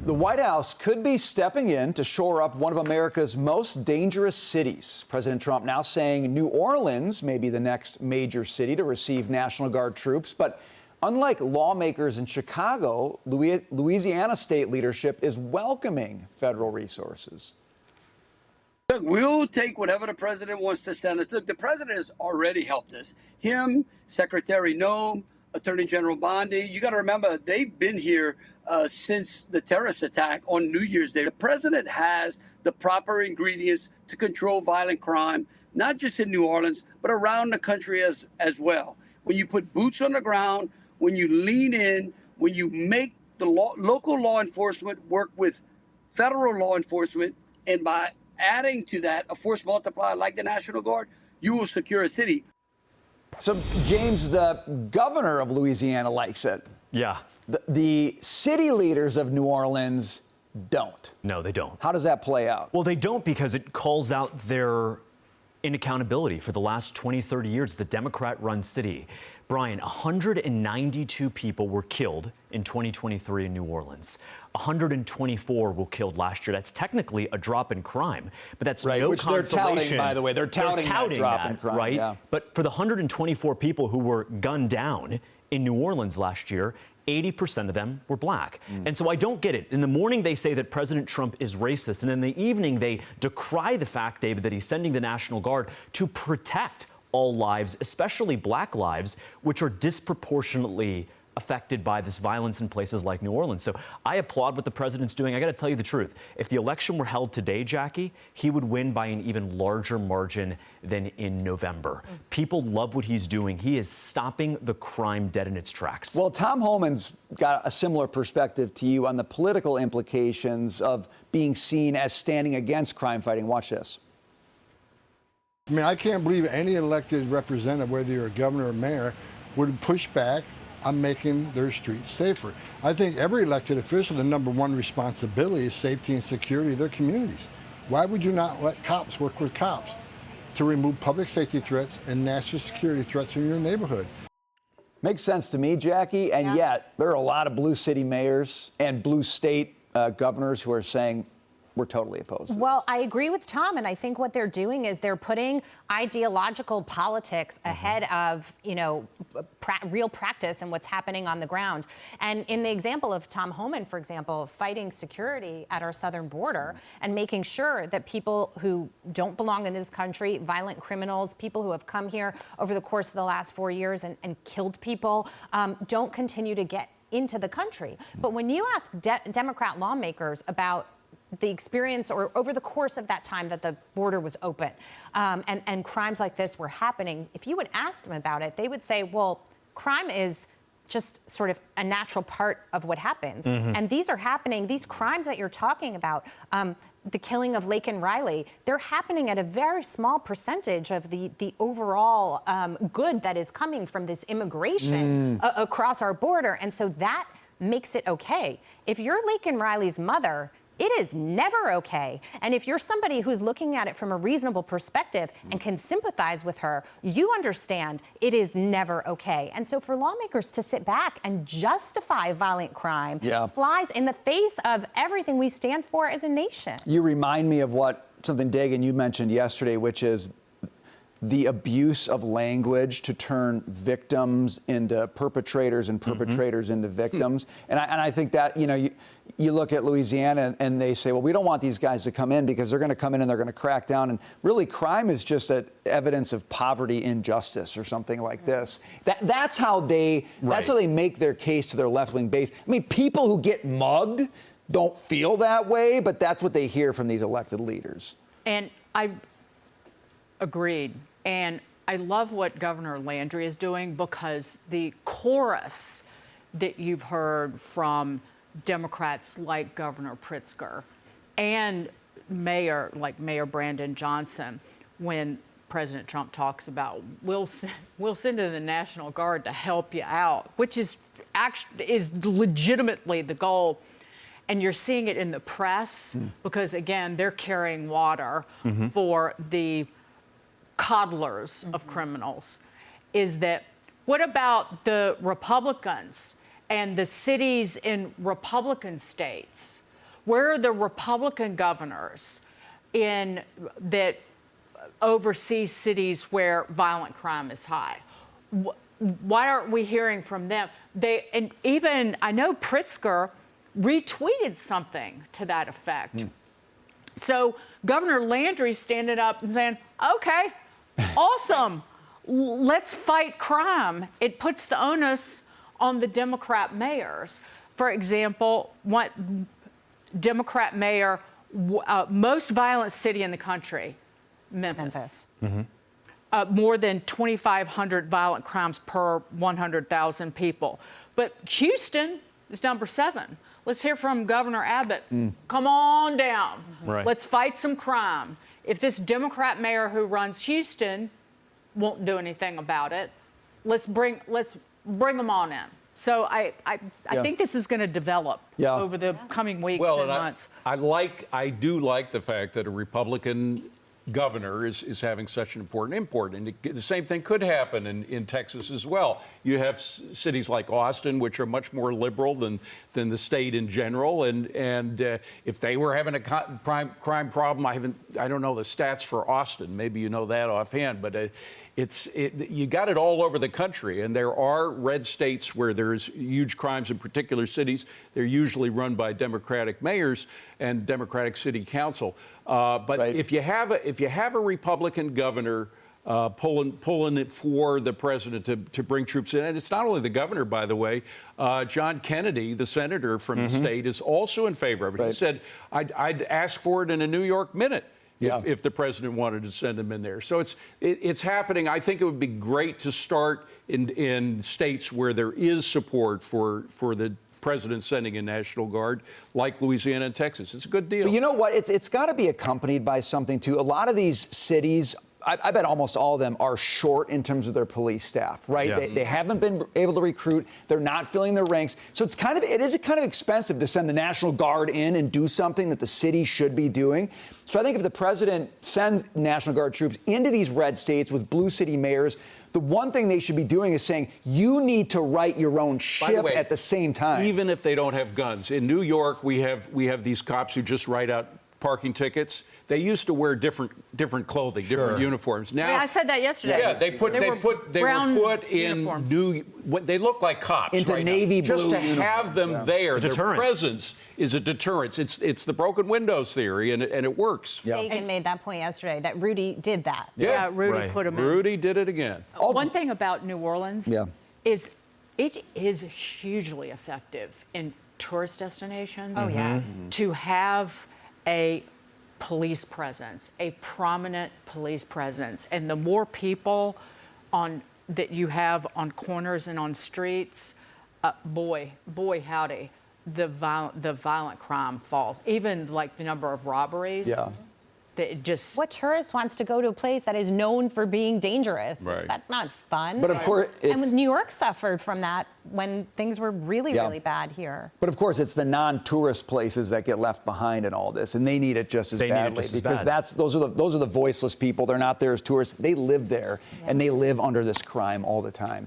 The White House could be stepping in to shore up one of America's most dangerous cities. President Trump now saying New Orleans may be the next major city to receive National Guard troops. But unlike lawmakers in Chicago, Louisiana state leadership is welcoming federal resources. Look, we'll take whatever the president wants to send us. Look, the president has already helped us. Him, Secretary Noem, Attorney General Bondi. You got to remember, they've been here since the terrorist attack on New Year's Day. The president has the proper ingredients to control violent crime, not just in New Orleans, but around the country as well. When you put boots on the ground, when you lean in, when you make the local law enforcement work with federal law enforcement, and by adding to that a force multiplier like the National Guard, you will secure a city. So, James, the governor of Louisiana likes it. Yeah. The city leaders of New Orleans don't. No, they don't. How does that play out? Well, they don't because it calls out their inaccountability for the last 20, 30 years. It's a Democrat-run city. Brian, 192 people were killed in 2023 in New Orleans. 124 were killed last year. That's technically a drop in crime, but that's right, no which consolation. They're touting, by the way. They're touting that drop in crime, right? Yeah. But for the 124 people who were gunned down in New Orleans last year, 80% of them were black. And so I don't get it. In the morning, they say that President Trump is racist. And in the evening, they decry the fact, David, that he's sending the National Guard to protect all lives, especially black lives, which are disproportionately affected by this violence in places like New Orleans. So I applaud what the president's doing. I got to tell you the truth. If the election were held today, Jackie, he would win by an even larger margin than in November. People love what he's doing. He is stopping the crime dead in its tracks. Well, Tom Homan's got a similar perspective to you on the political implications of being seen as standing against crime fighting. Watch this. I mean, I can't believe any elected representative, whether you're a governor or mayor, would push back on making their streets safer. I think every elected official, the #1 responsibility is safety and security of their communities. Why would you not let cops work with cops to remove public safety threats and national security threats from your neighborhood? Makes sense to me, Jackie, and yet there are a lot of blue city mayors and blue state governors who are saying, we're totally opposed. Well, I agree with Tom, and I think what they're doing is they're putting ideological politics ahead of, real practice and what's happening on the ground. And in the example of Tom Homan, for example, fighting security at our southern border and making sure that people who don't belong in this country, violent criminals, people who have come here over the course of the last 4 years and killed people, don't continue to get into the country. But when you ask Democrat lawmakers about the experience or over the course of that time that the border was open and crimes like this were happening, if you would ask them about it, they would say, well, crime is just sort of a natural part of what happens. And these are happening, these crimes that you're talking about, the killing of Laken Riley, they're happening at a very small percentage of the overall good that is coming from this immigration across our border. And so that makes it okay. If you're Laken Riley's mother, it is never okay. And if you're somebody who's looking at it from a reasonable perspective and can sympathize with her, you understand it is never okay. And so for lawmakers to sit back and justify violent crime flies in the face of everything we stand for as a nation. You remind me of something, Dagan, you mentioned yesterday, which is the abuse of language to turn victims into perpetrators and perpetrators into victims. And I think that, you look at Louisiana and they say, well, we don't want these guys to come in because they're going to come in and they're going to crack down. And really, crime is just evidence of poverty, injustice, or something like this. That's how they make their case to their left-wing base. I mean, people who get mugged don't feel that way, but that's what they hear from these elected leaders. And I agreed. And I love what Governor Landry is doing because the chorus that you've heard from Democrats like Governor Pritzker and Mayor Brandon Johnson, when President Trump talks about we'll send in the National Guard to help you out, which is legitimately the goal. And you're seeing it in the press because, again, they're carrying water for the coddlers of criminals. Is that what about the Republicans and the cities in Republican states where are the Republican governors that oversee cities where violent crime is high? Why aren't we hearing from them? And even I know Pritzker retweeted something to that effect. So Governor Landry's standing up and saying, okay, awesome, let's fight crime. It puts the onus on the Democrat mayors. For example, what Democrat mayor, most violent city in the country, Memphis. More than 2,500 violent crimes per 100,000 people. But Houston is number 7. Let's hear from Governor Abbott. Come on down. Right. Let's fight some crime. If this Democrat mayor who runs Houston won't do anything about it, let's bring them on in. So I think this is going to develop over the coming weeks and months. I do like the fact that a Republican governor is having such an important import. And the same thing could happen in Texas as well. You have cities like Austin, which are much more liberal than the state in general. And if they were having a crime problem, I don't know the stats for Austin. Maybe you know that offhand, but you got it all over the country. And there are red states where there's huge crimes in particular cities. They're usually run by Democratic mayors and Democratic city council. But if you have a Republican governor pulling it for the president to bring troops in, and it's not only the governor, by the way. John Kennedy, the senator from the state, is also in favor of it. He said, "I'd ask for it in a New York minute." If the president wanted to send them in there. So it's happening. I think it would be great to start in states where there is support for the president sending a National Guard, like Louisiana and Texas. It's a good deal. But you know what? It's got to be accompanied by something, too. A lot of these cities, I bet almost all of them are short in terms of their police staff, right? Yeah. They haven't been able to recruit. They're not filling their ranks. So it is kind of expensive to send the National Guard in and do something that the city should be doing. So I think if the president sends National Guard troops into these red states with blue city mayors, the one thing they should be doing is saying, you need to write your own ship at the same time. Even if they don't have guns. In New York, we have these cops who just write out parking tickets. They used to wear different clothing, different uniforms. Now I said that yesterday. Yeah, they were put in uniforms. They look like cops into right navy now. blue Just to have them there, their deterrent. presence is a deterrence. It's the broken windows theory, and it works. Dagan made that point yesterday that Rudy did that. Yeah, Rudy put him in. Rudy did it again. One thing about New Orleans is it is hugely effective in tourist destinations. Oh, yes. To have a police presence, a prominent police presence. And the more people that you have on corners and on streets, boy howdy, the violent crime falls. Even like the number of robberies. Yeah. It just What tourist wants to go to a place that is known for being dangerous? Right. That's not fun. But of course, and New York suffered from that when things were really bad here. But of course, it's the non-tourist places that get left behind in all this, and they need it just as badly because those are the voiceless people. They're not there as tourists. They live there, and they live under this crime all the time.